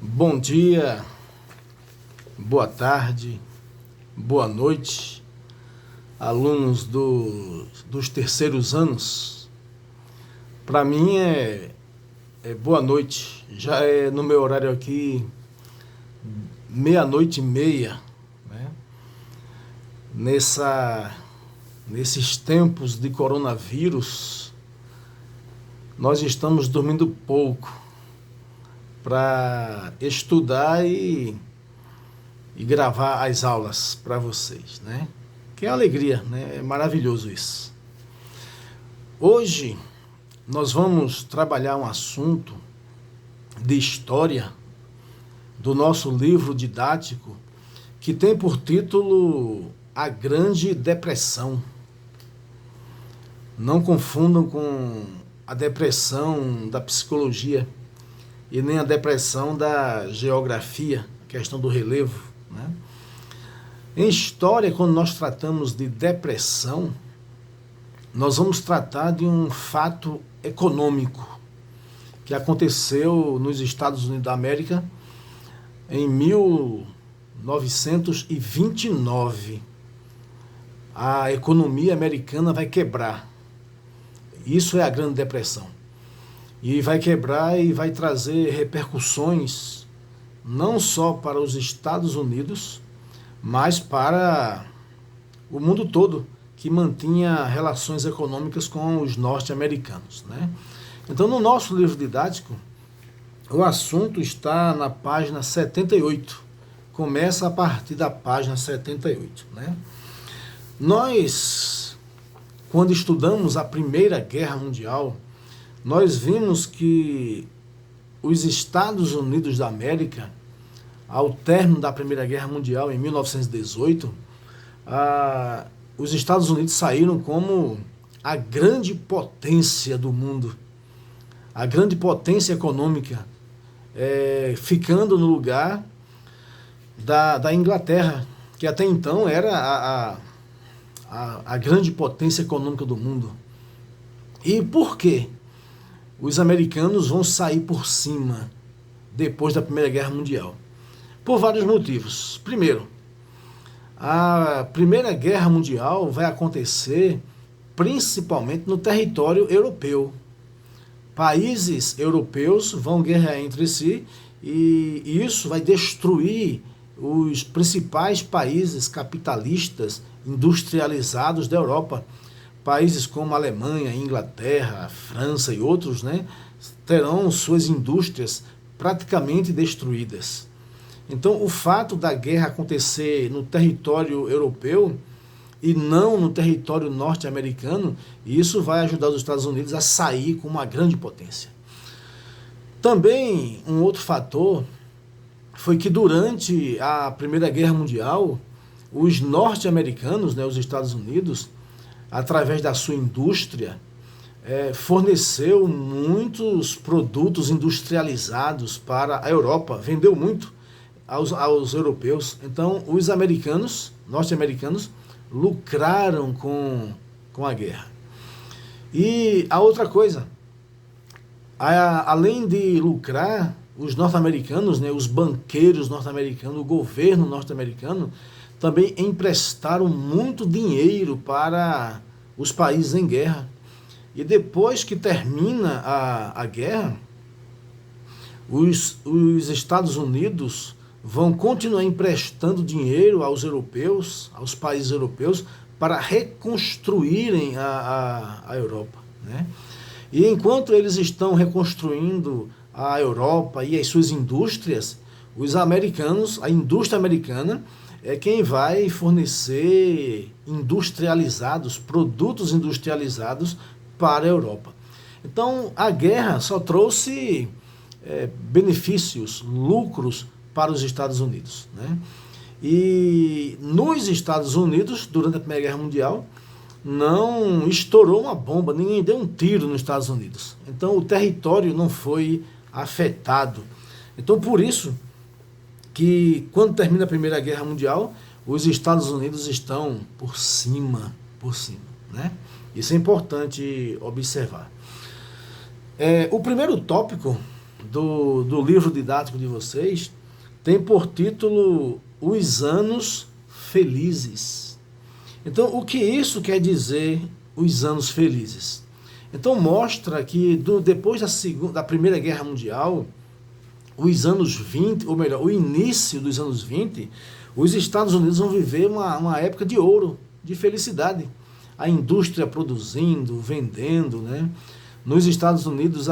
Bom dia, boa tarde, boa noite, alunos dos terceiros anos. Para mim é boa noite, já é no meu horário aqui 00:30, né? Nesses tempos de coronavírus, nós estamos dormindo pouco para estudar e gravar as aulas para vocês, né? Que é alegria, né? É maravilhoso isso. Hoje nós vamos trabalhar um assunto de história do nosso livro didático que tem por título A Grande Depressão. Não confundam com a depressão da psicologia e nem a depressão da geografia, a questão do relevo, né? Em história, quando nós tratamos de depressão, nós vamos tratar de um fato econômico que aconteceu nos Estados Unidos da América em 1929. A economia americana vai quebrar. Isso é a Grande Depressão. E vai quebrar e vai trazer repercussões não só para os Estados Unidos, mas para o mundo todo, que mantinha relações econômicas com os norte-americanos, né? Então, no nosso livro didático, o assunto está na página 78. Começa a partir da página 78, né? Nós, quando estudamos a Primeira Guerra Mundial, nós vimos que os Estados Unidos da América, ao término da Primeira Guerra Mundial, em 1918, os Estados Unidos saíram como a grande potência do mundo, a grande potência econômica, ficando no lugar da Inglaterra, que até então era a grande potência econômica do mundo. E por quê? Os americanos vão sair por cima depois da Primeira Guerra Mundial? Por vários motivos. Primeiro, a Primeira Guerra Mundial vai acontecer principalmente no território europeu. Países europeus vão guerrear entre si e isso vai destruir os principais países capitalistas industrializados da Europa. Países como a Alemanha, Inglaterra, França e outros, né, terão suas indústrias praticamente destruídas. Então, o fato da guerra acontecer no território europeu e não no território norte-americano, isso vai ajudar os Estados Unidos a sair com uma grande potência. Também, um outro fator foi que durante a Primeira Guerra Mundial, os norte-americanos, né, os Estados Unidos, através da sua indústria, forneceu muitos produtos industrializados para a Europa, vendeu muito aos europeus. Então, os americanos, norte-americanos, lucraram com a guerra. E a outra coisa, além de lucrar, os norte-americanos, né, os banqueiros norte-americanos, o governo norte-americano, também emprestaram muito dinheiro para os países em guerra. E depois que termina a guerra, os Estados Unidos vão continuar emprestando dinheiro aos europeus, aos países europeus, para reconstruírem a Europa, né? E enquanto eles estão reconstruindo a Europa e as suas indústrias, os americanos, a indústria americana, é quem vai fornecer produtos industrializados para a Europa. Então, a guerra só trouxe benefícios, lucros para os Estados Unidos, né? E nos Estados Unidos, durante a Primeira Guerra Mundial, não estourou uma bomba, ninguém deu um tiro nos Estados Unidos. Então, o território não foi afetado. Então, por isso que quando termina a Primeira Guerra Mundial, os Estados Unidos estão por cima, né? Isso é importante observar. O primeiro tópico do livro didático de vocês tem por título Os Anos Felizes. Então, o que isso quer dizer, os anos felizes? Então, mostra que depois da Primeira Guerra Mundial, os anos 20, ou melhor, o início dos anos 20, os Estados Unidos vão viver uma época de ouro, de felicidade. A indústria produzindo, vendendo, né? Nos Estados Unidos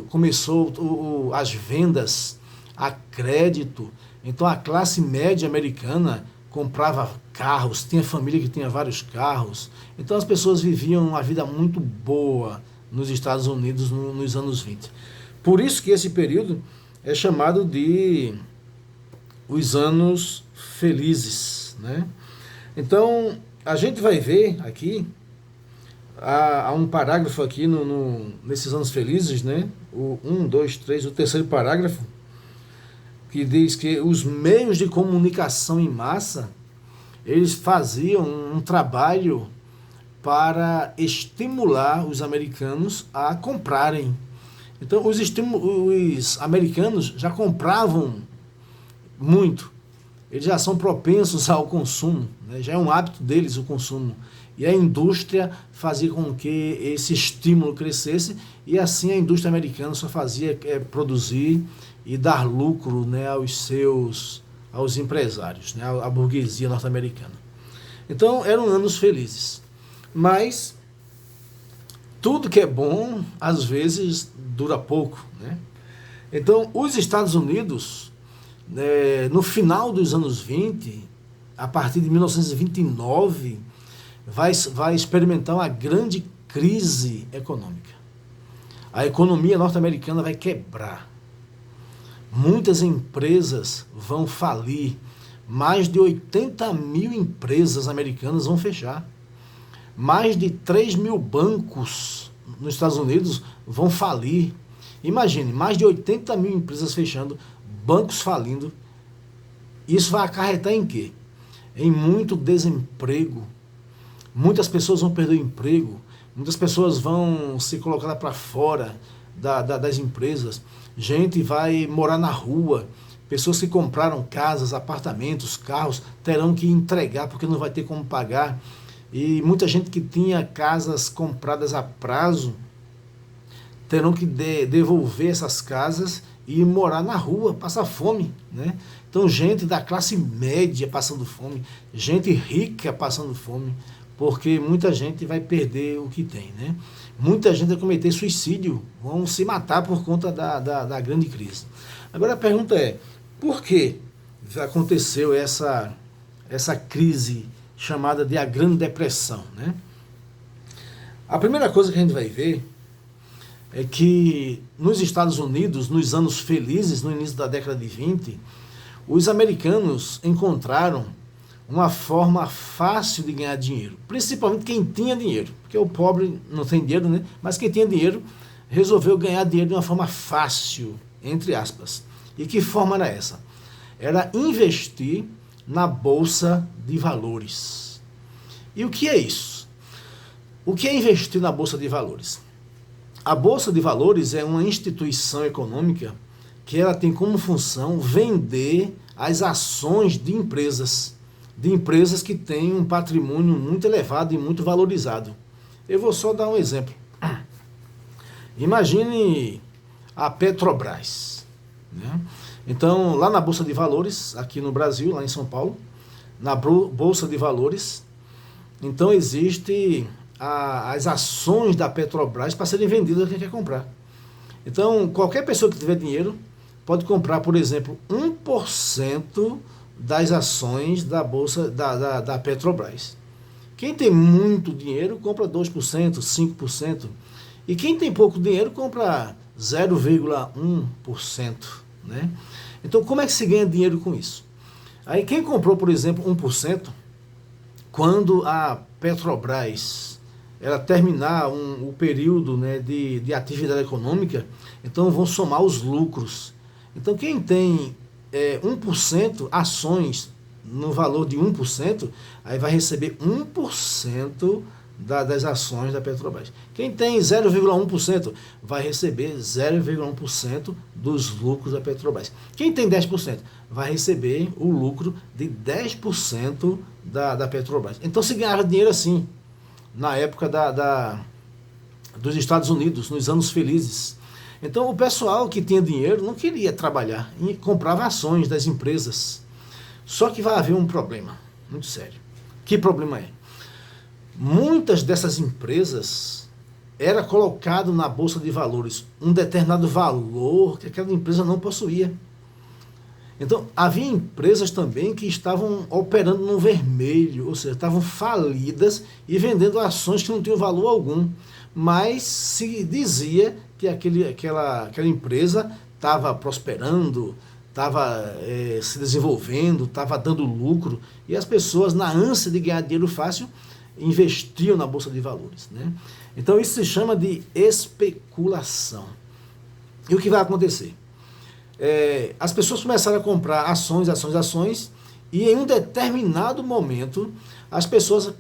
começou as vendas a crédito. Então a classe média americana comprava carros, tinha família que tinha vários carros. Então as pessoas viviam uma vida muito boa nos Estados Unidos nos anos 20. Por isso que esse período é chamado de os anos felizes, né? Então a gente vai ver aqui, há um parágrafo aqui nesses anos felizes, né? O 1, 2, 3, o terceiro parágrafo, que diz que os meios de comunicação em massa, eles faziam um trabalho para estimular os americanos a comprarem. Então, os americanos já compravam muito. Eles já são propensos ao consumo, né? Já é um hábito deles o consumo. E a indústria fazia com que esse estímulo crescesse, e assim a indústria americana só fazia produzir e dar lucro, né, aos empresários, né, à burguesia norte-americana. Então eram anos felizes. Mas tudo que é bom, às vezes, dura pouco, né? Então, os Estados Unidos, no final dos anos 20, a partir de 1929, vai experimentar uma grande crise econômica. A economia norte-americana vai quebrar. Muitas empresas vão falir. Mais de 80 mil empresas americanas vão fechar. Mais de 3 mil bancos nos Estados Unidos vão falir. Imagine, mais de 80 mil empresas fechando, bancos falindo. Isso vai acarretar em quê? Em muito desemprego. Muitas pessoas vão perder o emprego. Muitas pessoas vão se colocar para fora das empresas. Gente vai morar na rua. Pessoas que compraram casas, apartamentos, carros, terão que entregar porque não vai ter como pagar. E muita gente que tinha casas compradas a prazo terão que devolver essas casas e morar na rua, passar fome, né? Então, gente da classe média passando fome, gente rica passando fome, porque muita gente vai perder o que tem, né? Muita gente vai cometer suicídio, vão se matar por conta da grande crise. Agora a pergunta é, por que aconteceu essa crise chamada de a Grande Depressão, né? A primeira coisa que a gente vai ver é que nos Estados Unidos, nos anos felizes, no início da década de 20, os americanos encontraram uma forma fácil de ganhar dinheiro, principalmente quem tinha dinheiro, porque o pobre não tem dinheiro, né? Mas quem tinha dinheiro resolveu ganhar dinheiro de uma forma fácil, entre aspas. E que forma era essa? Era investir na Bolsa de Valores. E o que é isso? O que é investir na Bolsa de Valores? A Bolsa de Valores é uma instituição econômica que ela tem como função vender as ações de empresas que têm um patrimônio muito elevado e muito valorizado. Eu vou só dar um exemplo. Imagine a Petrobras, né? Então, lá na Bolsa de Valores, aqui no Brasil, lá em São Paulo, na Bolsa de Valores, então existe as ações da Petrobras para serem vendidas a quem quer comprar. Então, qualquer pessoa que tiver dinheiro pode comprar, por exemplo, 1% das ações da Bolsa da Petrobras. Quem tem muito dinheiro compra 2%, 5%. E quem tem pouco dinheiro compra 0,1%. Né? Então, como é que se ganha dinheiro com isso? Aí, quem comprou, por exemplo, 1%, quando a Petrobras ela terminar o período, né, de atividade econômica, então vão somar os lucros. Então, quem tem 1%, ações no valor de 1%, aí vai receber 1% das ações da Petrobras. Quem tem 0,1% vai receber 0,1% dos lucros da Petrobras. Quem tem 10% vai receber o lucro de 10% da Petrobras. Então se ganhava dinheiro assim, na época dos Estados Unidos, nos anos felizes. Então o pessoal que tinha dinheiro não queria trabalhar e comprava ações das empresas. Só que vai haver um problema muito sério. Que problema é? Muitas dessas empresas era colocado na Bolsa de Valores um determinado valor que aquela empresa não possuía. Então, havia empresas também que estavam operando no vermelho, ou seja, estavam falidas e vendendo ações que não tinham valor algum. Mas se dizia que aquela empresa estava prosperando, estava se desenvolvendo, estava dando lucro, e as pessoas, na ânsia de ganhar dinheiro fácil, investiam na Bolsa de Valores, né? Então isso se chama de especulação. E o que vai acontecer? As pessoas começaram a comprar ações, e em um determinado momento as pessoas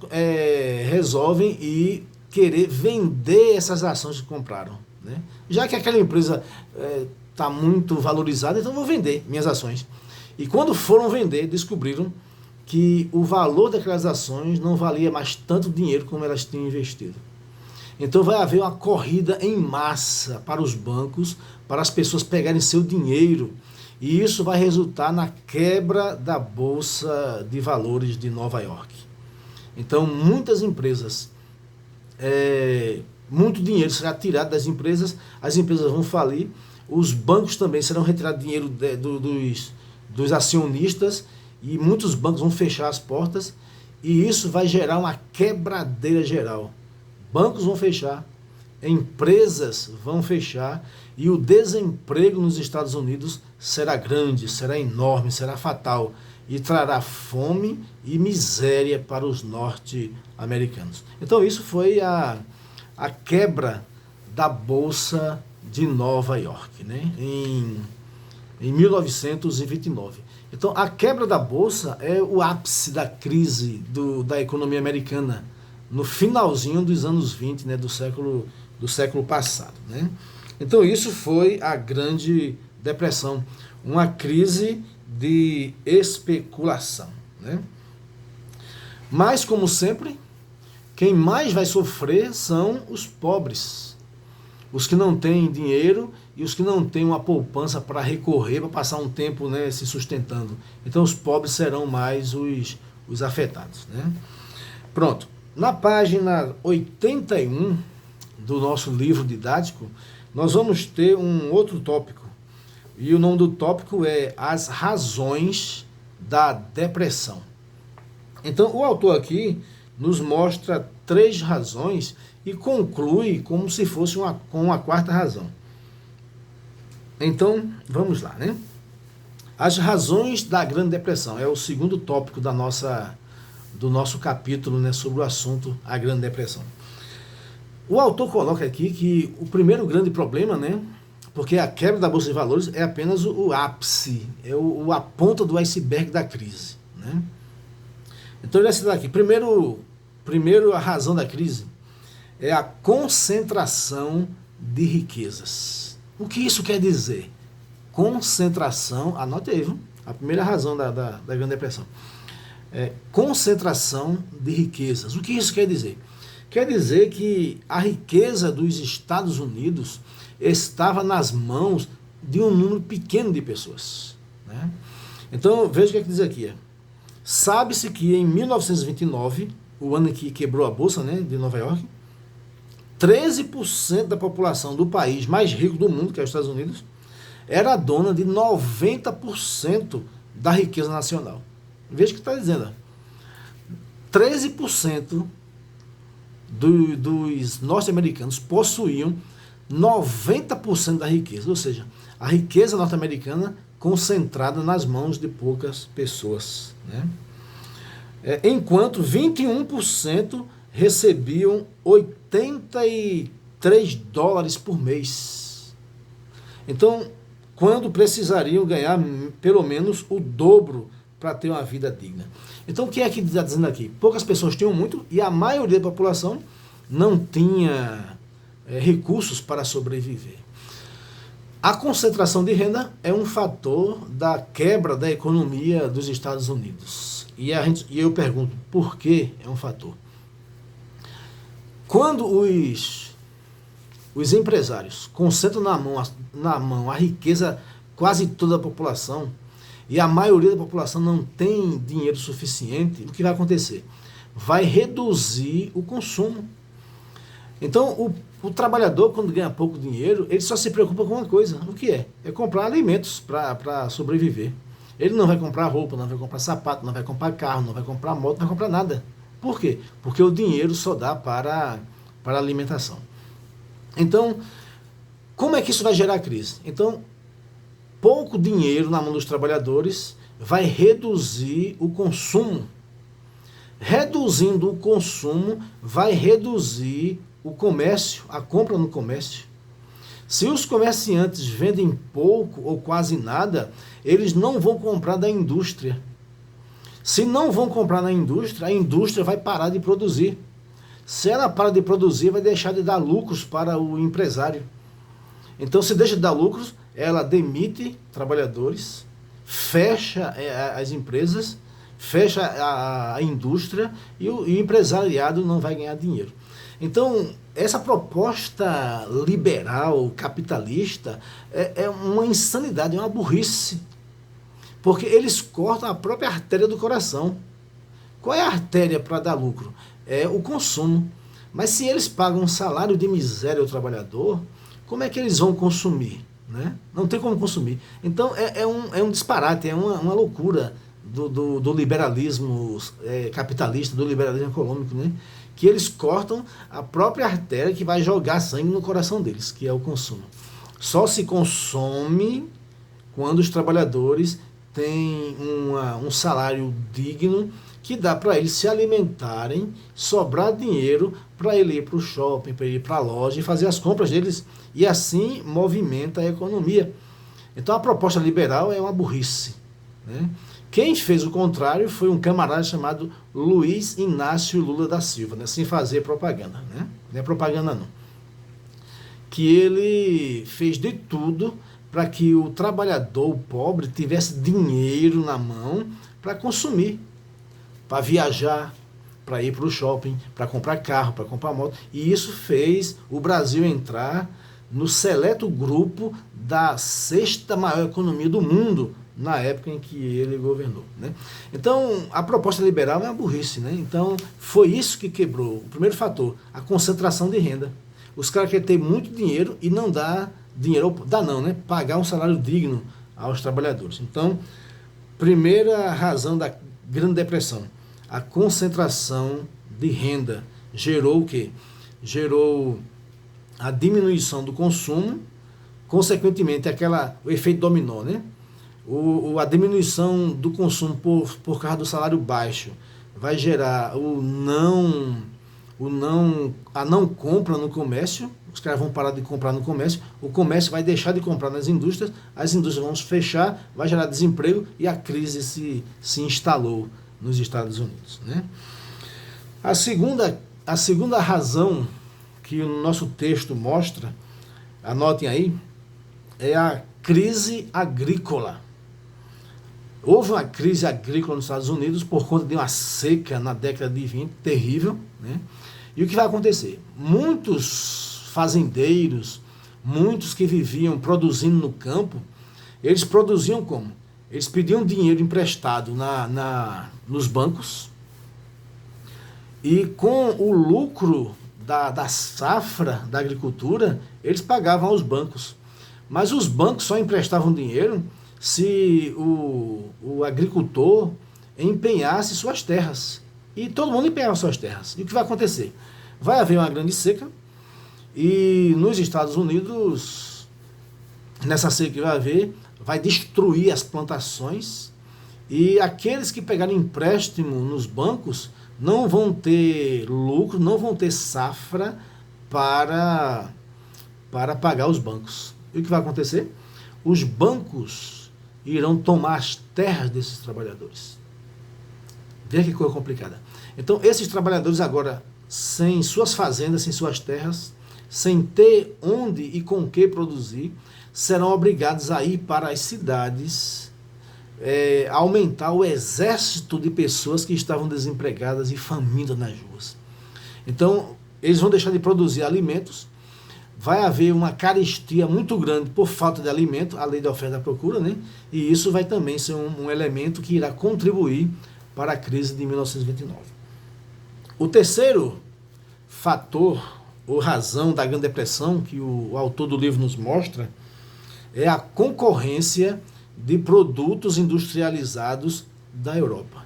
resolvem ir querer vender essas ações que compraram, né? Já que aquela empresa está muito valorizada, então vou vender minhas ações. E quando foram vender, descobriram que o valor daquelas ações não valia mais tanto dinheiro como elas tinham investido. Então vai haver uma corrida em massa para os bancos, para as pessoas pegarem seu dinheiro, e isso vai resultar na quebra da Bolsa de Valores de Nova York. Então muitas empresas, muito dinheiro será tirado das empresas, as empresas vão falir, os bancos também serão retirados dinheiro dos acionistas, e muitos bancos vão fechar as portas, e isso vai gerar uma quebradeira geral. Bancos vão fechar, empresas vão fechar, e o desemprego nos Estados Unidos será grande, será enorme, será fatal, e trará fome e miséria para os norte-americanos. Então isso foi a quebra da Bolsa de Nova York, né? em 1929. Então, a quebra da Bolsa é o ápice da crise da economia americana, no finalzinho dos anos 20, né, do século passado, né? Então, isso foi a Grande Depressão, uma crise de especulação, né? Mas, como sempre, quem mais vai sofrer são os pobres, os que não têm dinheiro e os que não têm uma poupança para recorrer, para passar um tempo, né, se sustentando. Então os pobres serão mais os afetados, né? Pronto. Na página 81 do nosso livro didático, nós vamos ter um outro tópico. E o nome do tópico é As Razões da Depressão. Então o autor aqui nos mostra 3 razões e conclui como se fosse com uma quarta razão. Então, vamos lá, né? As razões da Grande Depressão é o segundo tópico do nosso capítulo, né, sobre o assunto a Grande Depressão. O autor coloca aqui que o primeiro grande problema, né, porque a quebra da Bolsa de Valores é apenas o ápice, a ponta do iceberg da crise, né? Então ele vai citar aqui, primeiro a razão da crise é a concentração de riquezas. O que isso quer dizer? Concentração, anote aí, viu? A primeira razão da Grande Depressão. Concentração de riquezas. O que isso quer dizer? Quer dizer que a riqueza dos Estados Unidos estava nas mãos de um número pequeno de pessoas, né? Então, veja o que diz aqui. Sabe-se que em 1929, o ano em que quebrou a Bolsa, né, de Nova York, 13% da população do país mais rico do mundo, que é os Estados Unidos, era dona de 90% da riqueza nacional. Veja o que está dizendo. 13% dos norte-americanos possuíam 90% da riqueza, ou seja, a riqueza norte-americana concentrada nas mãos de poucas pessoas, né? Enquanto 21% recebiam 83 dólares por mês. Então, quando precisariam ganhar pelo menos o dobro para ter uma vida digna. Então, o que é que está dizendo aqui? Poucas pessoas tinham muito e a maioria da população não tinha recursos para sobreviver. A concentração de renda é um fator da quebra da economia dos Estados Unidos. E eu pergunto, por que é um fator? Quando os empresários concentram na mão a riqueza quase toda da população, e a maioria da população não tem dinheiro suficiente, o que vai acontecer? Vai reduzir o consumo. Então, o trabalhador, quando ganha pouco dinheiro, ele só se preocupa com uma coisa. O que é? É comprar alimentos para sobreviver. Ele não vai comprar roupa, não vai comprar sapato, não vai comprar carro, não vai comprar moto, não vai comprar nada. Por quê? Porque o dinheiro só dá para alimentação. Então, como é que isso vai gerar crise? Então, pouco dinheiro na mão dos trabalhadores vai reduzir o consumo. Reduzindo o consumo, vai reduzir o comércio, a compra no comércio. Se os comerciantes vendem pouco ou quase nada, eles não vão comprar da indústria. Se não vão comprar na indústria, a indústria vai parar de produzir. Se ela para de produzir, vai deixar de dar lucros para o empresário. Então, se deixa de dar lucros, ela demite trabalhadores, fecha as empresas, fecha a indústria e o empresariado não vai ganhar dinheiro. Então, essa proposta liberal, capitalista, é uma insanidade, é uma burrice. Porque eles cortam a própria artéria do coração. Qual é a artéria para dar lucro? É o consumo. Mas se eles pagam um salário de miséria ao trabalhador, como é que eles vão consumir? Né? Não tem como consumir. Então é um disparate, é uma loucura do liberalismo capitalista, do liberalismo econômico, né? Que eles cortam a própria artéria que vai jogar sangue no coração deles, que é o consumo. Só se consome quando os trabalhadores têm um salário digno que dá para eles se alimentarem, sobrar dinheiro para ele ir para o shopping, para ele ir para a loja e fazer as compras deles. E assim movimenta a economia. Então a proposta liberal é uma burrice. Né? Quem fez o contrário foi um camarada chamado Luiz Inácio Lula da Silva, né? Sem fazer propaganda. Né? Não é propaganda não. Que ele fez de tudo para que o trabalhador, o pobre, tivesse dinheiro na mão para consumir, para viajar, para ir para o shopping, para comprar carro, para comprar moto. E isso fez o Brasil entrar no seleto grupo da sexta maior economia do mundo na época em que ele governou. Né? Então, a proposta liberal é uma burrice. Né? Então, foi isso que quebrou. O primeiro fator, a concentração de renda. Os caras querem ter muito dinheiro e não dá dinheiro, né? Pagar um salário digno aos trabalhadores. Então, primeira razão da Grande Depressão, a concentração de renda gerou o quê? Gerou a diminuição do consumo, consequentemente o efeito dominó, né? A diminuição do consumo por causa do salário baixo vai gerar a não compra no comércio. Os caras vão parar de comprar no comércio, o comércio vai deixar de comprar nas indústrias, as indústrias vão se fechar, vai gerar desemprego e a crise se instalou nos Estados Unidos. Né? A segunda razão que o nosso texto mostra, anotem aí, é a crise agrícola. Houve uma crise agrícola nos Estados Unidos por conta de uma seca na década de 20, terrível. Né? E o que vai acontecer? Muitos fazendeiros, muitos que viviam produzindo no campo, eles produziam como? Eles pediam dinheiro emprestado nos bancos e com o lucro da safra da agricultura, eles pagavam aos bancos. Mas os bancos só emprestavam dinheiro se o agricultor empenhasse suas terras. E todo mundo empenhava suas terras. E o que vai acontecer? Vai haver uma grande seca e nos Estados Unidos, nessa seca que vai haver, vai destruir as plantações e aqueles que pegarem empréstimo nos bancos não vão ter lucro, não vão ter safra para pagar os bancos. E o que vai acontecer? Os bancos irão tomar as terras desses trabalhadores. Veja que coisa complicada. Então, esses trabalhadores agora, sem suas fazendas, sem suas terras, sem ter onde e com que produzir, serão obrigados a ir para as cidades, aumentar o exército de pessoas que estavam desempregadas e famintas nas ruas. Então, eles vão deixar de produzir alimentos, vai haver uma carestia muito grande por falta de alimento, a lei da oferta e da procura, né? E isso vai também ser um elemento que irá contribuir para a crise de 1929. O terceiro fator ou razão da Grande Depressão, que o autor do livro nos mostra, é a concorrência de produtos industrializados da Europa.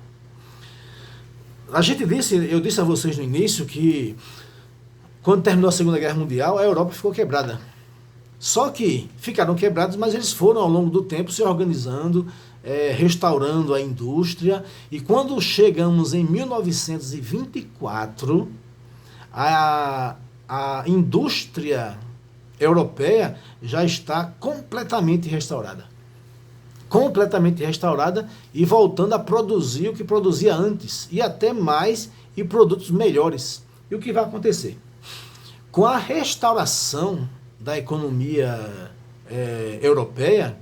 Eu disse a vocês no início que quando terminou a Segunda Guerra Mundial, a Europa ficou quebrada. Só que ficaram quebrados, mas eles foram ao longo do tempo se organizando, restaurando a indústria, e quando chegamos em 1924, a indústria europeia já está completamente restaurada. Completamente restaurada e voltando a produzir o que produzia antes, e até mais, e produtos melhores. E o que vai acontecer? Com a restauração da economia europeia,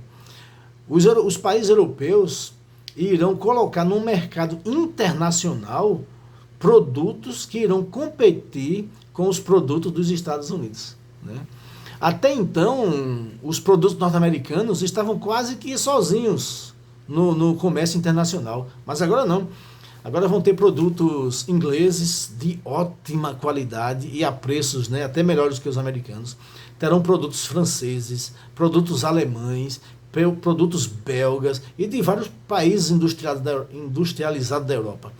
os países europeus irão colocar no mercado internacional produtos que irão competir com os produtos dos Estados Unidos, né? Até então, os produtos norte-americanos estavam quase que sozinhos no comércio internacional, mas agora não. Agora vão ter produtos ingleses de ótima qualidade e a preços, né, até melhores que os americanos. Terão produtos franceses, produtos alemães, produtos belgas e de vários países industrializados da Europa.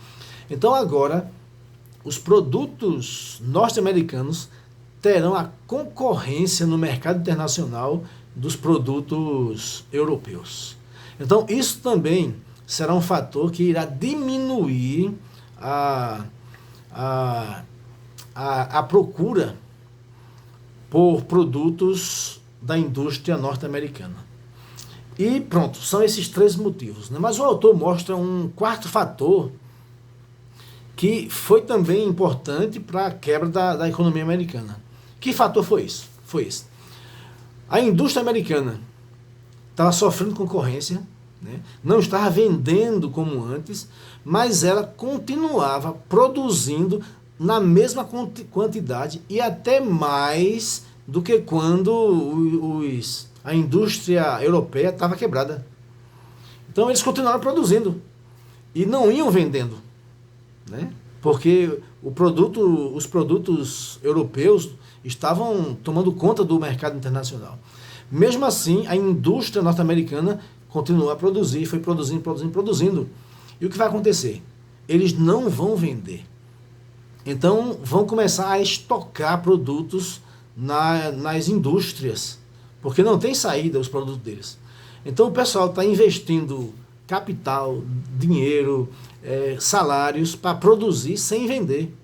Então agora, os produtos norte-americanos terão a concorrência no mercado internacional dos produtos europeus. Então isso também será um fator que irá diminuir a procura por produtos da indústria norte-americana. E pronto, são esses três motivos, né? Mas o autor mostra um quarto fator que foi também importante para a quebra da economia americana. Que fator foi isso? Foi esse. A indústria americana estava sofrendo concorrência, né? Não estava vendendo como antes, mas ela continuava produzindo na mesma quantidade e até mais do que quando a indústria europeia estava quebrada. Então eles continuaram produzindo e não iam vendendo, né? Porque os produtos europeus estavam tomando conta do mercado internacional. Mesmo assim, a indústria norte-americana continuou a produzir, foi produzindo. E o que vai acontecer? Eles não vão vender. Então, vão começar a estocar produtos nas indústrias, porque não tem saída os produtos deles. Então, o pessoal está investindo capital, dinheiro, salários para produzir sem vender.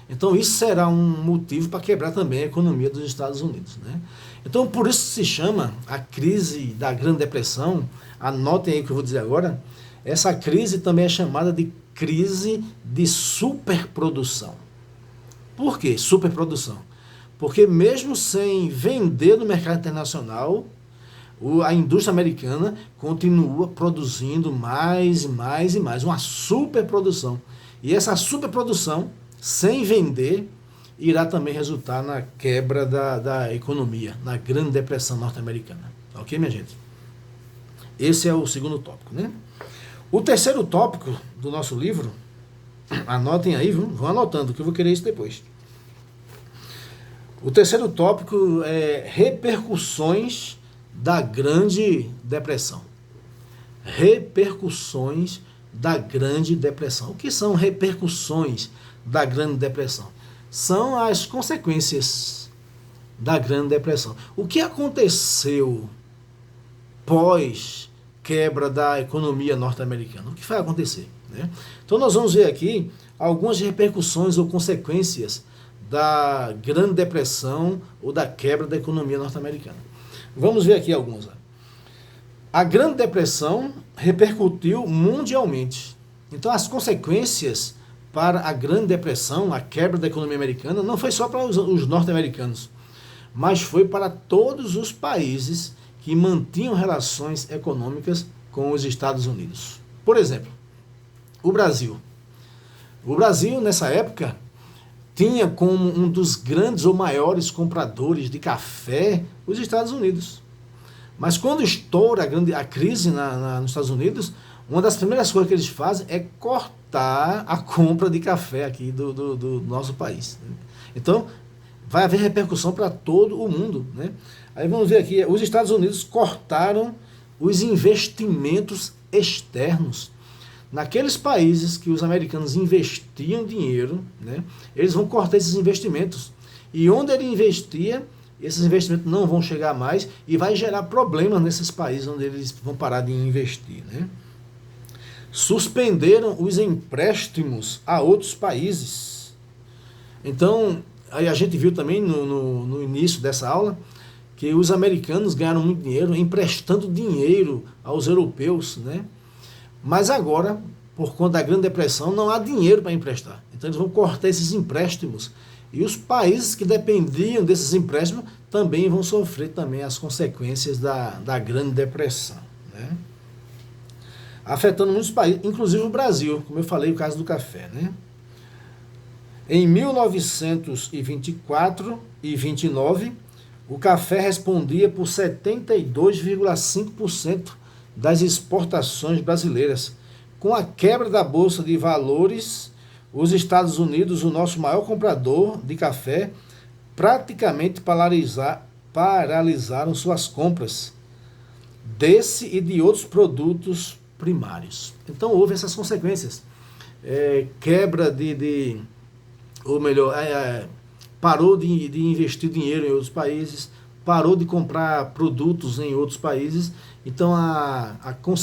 Então, isso será um motivo para quebrar também a economia dos Estados Unidos, né? Então, por isso se chama a crise da Grande Depressão. Anotem aí o que eu vou dizer agora. Essa crise também é chamada de crise de superprodução. Por quê? Superprodução. Porque mesmo sem vender no mercado internacional, a indústria americana continua produzindo mais e mais e mais, uma superprodução. E essa superprodução, sem vender, irá também resultar na quebra da economia, na Grande Depressão norte-americana. Ok, minha gente? Esse é o segundo tópico, né? O terceiro tópico do nosso livro, anotem aí, viu? Vão anotando, que eu vou querer isso depois. O terceiro tópico é repercussões da Grande Depressão. Repercussões da Grande Depressão. O que são repercussões da Grande Depressão? São as consequências da Grande Depressão. O que aconteceu pós quebra da economia norte-americana? O que vai acontecer, né? Então nós vamos ver aqui algumas repercussões ou consequências da Grande Depressão ou da quebra da economia norte-americana. Vamos ver aqui algumas. A Grande Depressão repercutiu mundialmente. Então, as consequências para a Grande Depressão, a quebra da economia americana, não foi só para os norte-americanos, mas foi para todos os países que mantinham relações econômicas com os Estados Unidos. Por exemplo, o Brasil. O Brasil, nessa época, tinha como um dos grandes ou maiores compradores de café os Estados Unidos. Mas quando estoura a crise nos Estados Unidos, uma das primeiras coisas que eles fazem é cortar a compra de café aqui do nosso país. Então, vai haver repercussão para todo o mundo, né? Aí vamos ver aqui, os Estados Unidos cortaram os investimentos externos. Naqueles países que os americanos investiam dinheiro, né, eles vão cortar esses investimentos. E onde ele investia, esses investimentos não vão chegar mais e vai gerar problemas nesses países onde eles vão parar de investir, né? Suspenderam os empréstimos a outros países. Então, aí a gente viu também no início dessa aula que os americanos ganharam muito dinheiro emprestando dinheiro aos europeus, né? Mas agora, por conta da Grande Depressão, não há dinheiro para emprestar. Então eles vão cortar esses empréstimos. E os países que dependiam desses empréstimos também vão sofrer também as consequências da Grande Depressão, né? Afetando muitos países, inclusive o Brasil, como eu falei, o caso do café, né? Em 1924 e 29, o café respondia por 72,5% das exportações brasileiras. Com a quebra da Bolsa de Valores, os Estados Unidos, o nosso maior comprador de café, praticamente paralisaram suas compras desse e de outros produtos primários. Então houve essas consequências. Quebra ou melhor, parou de investir dinheiro em outros países, parou de comprar produtos em outros países. Então,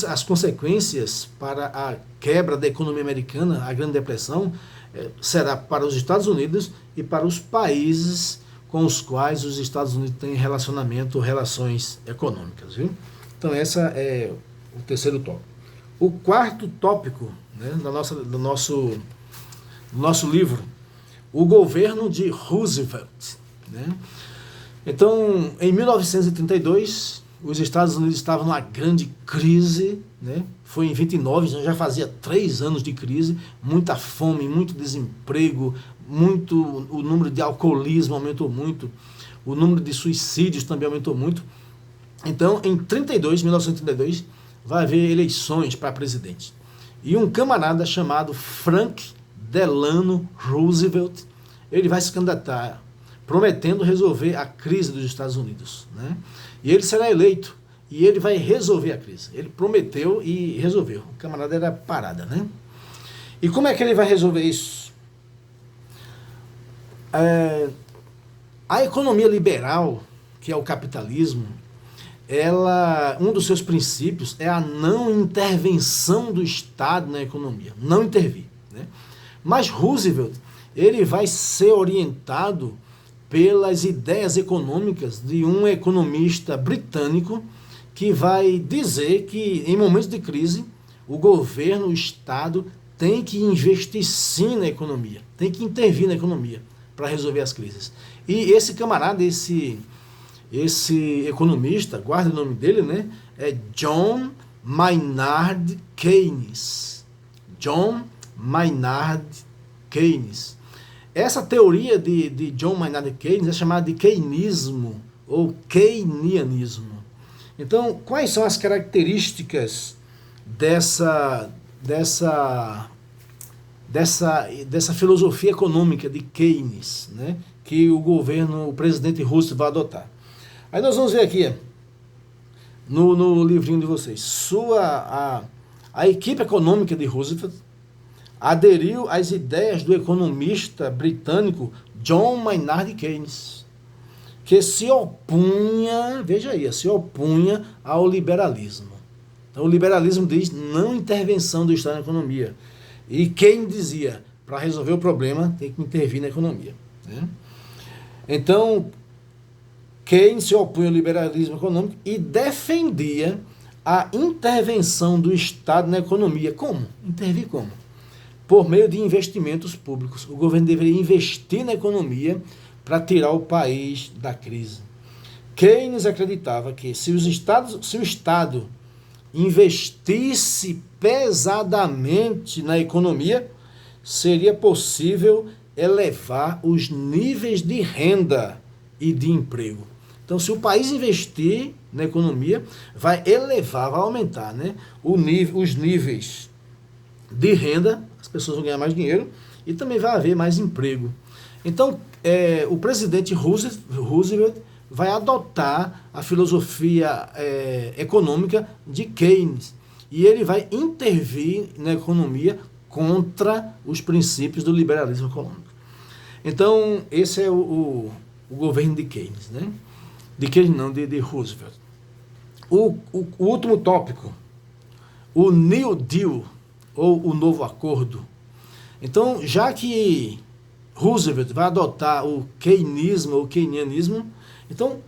as consequências para a quebra da economia americana, a Grande Depressão, será para os Estados Unidos e para os países com os quais os Estados Unidos têm relações econômicas, viu? Então, esse é o terceiro tópico. O quarto tópico, né, do nosso livro, o governo de Roosevelt, né? Então, em 1932, os Estados Unidos estavam numa grande crise, né? Foi em 29, já fazia 3 anos de crise, muita fome, muito desemprego, o número de alcoolismo aumentou muito, o número de suicídios também aumentou muito. Então, em 1932, vai haver eleições para presidente. E um camarada chamado Frank Delano Roosevelt, ele vai se candidatar, prometendo resolver a crise dos Estados Unidos, né? E ele será eleito, e ele vai resolver a crise. Ele prometeu e resolveu. O camarada era parada, né? E como é que ele vai resolver isso? A economia liberal, que é o capitalismo, um dos seus princípios é a não intervenção do Estado na economia, não intervir, né? Mas Roosevelt, ele vai ser orientado pelas ideias econômicas de um economista britânico que vai dizer que em momentos de crise o governo, o Estado tem que investir sim na economia, tem que intervir na economia para resolver as crises. E esse camarada, esse economista, guarda o nome dele, né? É John Maynard Keynes. John Maynard Keynes. Essa teoria de John Maynard Keynes é chamada de keynismo ou keynesianismo. Então, quais são as características dessa filosofia econômica de Keynes, né, que o presidente Roosevelt vai adotar? Aí nós vamos ver aqui, no livrinho de vocês, a equipe econômica de Roosevelt aderiu às ideias do economista britânico John Maynard Keynes, que se opunha, veja aí, se opunha ao liberalismo. Então o liberalismo diz não intervenção do Estado na economia. E Keynes dizia, para resolver o problema tem que intervir na economia, né? Então, Keynes se opunha ao liberalismo econômico e defendia a intervenção do Estado na economia. Como? Intervir como? Por meio de investimentos públicos. O governo deveria investir na economia para tirar o país da crise. Keynes acreditava que se o Estado investisse pesadamente na economia, seria possível elevar os níveis de renda e de emprego. Então, se o país investir na economia, vai elevar, vai aumentar, né, os níveis de renda, as pessoas vão ganhar mais dinheiro e também vai haver mais emprego. Então, o presidente Roosevelt vai adotar a filosofia econômica de Keynes e ele vai intervir na economia contra os princípios do liberalismo econômico. Então, esse é o governo de Keynes, né? De Keynes não, de Roosevelt. O último tópico, o New Deal, ou o novo acordo. Então, já que Roosevelt vai adotar o keynismo ou keynesianismo, então,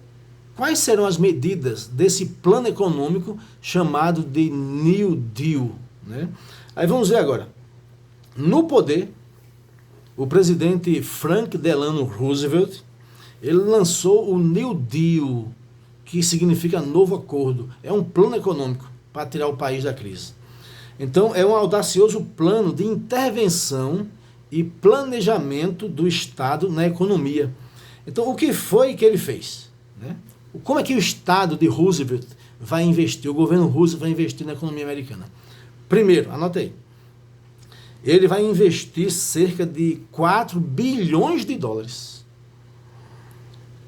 quais serão as medidas desse plano econômico chamado de New Deal, né? Aí vamos ver agora. No poder, o presidente Franklin Delano Roosevelt, ele lançou o New Deal, que significa novo acordo. É um plano econômico para tirar o país da crise. Então, é um audacioso plano de intervenção e planejamento do Estado na economia. Então, o que foi que ele fez, né? Como é que o Estado de Roosevelt vai investir, o governo Roosevelt vai investir na economia americana? Primeiro, anote aí, ele vai investir cerca de 4 bilhões de dólares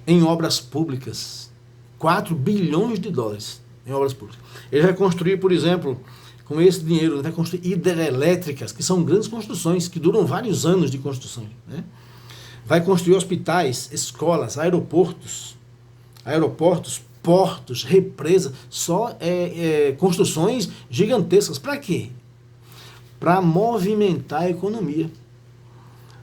em obras públicas. 4 bilhões de dólares em obras públicas. Ele vai construir, por exemplo, com esse dinheiro, ele vai construir hidrelétricas, que são grandes construções, que duram vários anos de construção, né? Vai construir hospitais, escolas, aeroportos, portos, represas, só construções gigantescas. Para quê? Para movimentar a economia.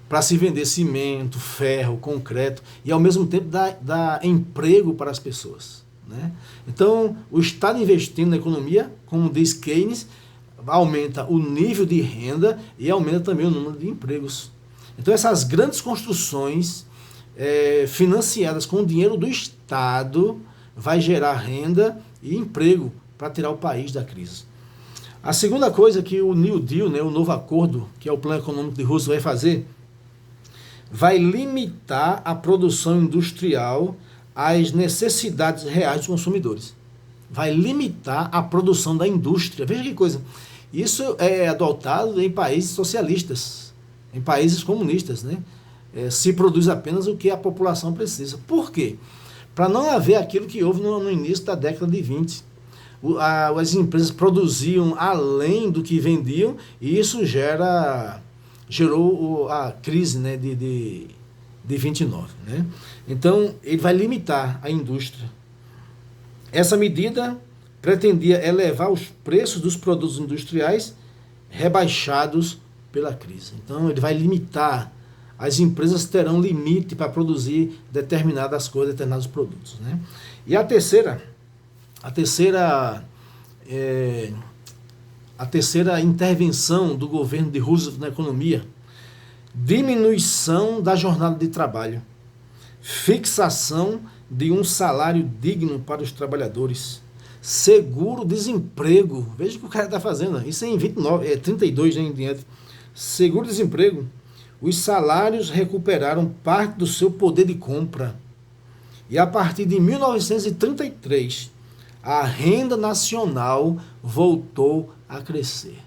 Para se vender cimento, ferro, concreto e ao mesmo tempo dar emprego para as pessoas, né? Então, o Estado investindo na economia, como diz Keynes, aumenta o nível de renda e aumenta também o número de empregos. Então, essas grandes construções financiadas com o dinheiro do Estado vai gerar renda e emprego para tirar o país da crise. A segunda coisa que o New Deal, né, o novo acordo, que é o plano econômico de Roosevelt, vai fazer, vai limitar a produção industrial às necessidades reais dos consumidores. Vai limitar a produção da indústria. Veja que coisa. Isso é adotado em países socialistas, em países comunistas, né? Se produz apenas o que a população precisa. Por quê? Para não haver aquilo que houve no início da década de 20. As empresas produziam além do que vendiam e isso gerou a crise, né, de 29. Né? Então, ele vai limitar a indústria. Essa medida pretendia elevar os preços dos produtos industriais rebaixados pela crise. Então, ele vai limitar. As empresas terão limite para produzir determinadas coisas, determinados produtos. Né? E a terceira intervenção do governo de Roosevelt na economia, diminuição da jornada de trabalho, fixação de um salário digno para os trabalhadores, seguro-desemprego. Veja o que o cara está fazendo. Isso é em 32, né, em diante. Seguro-desemprego. Os salários recuperaram parte do seu poder de compra. E a partir de 1933, a renda nacional voltou a crescer.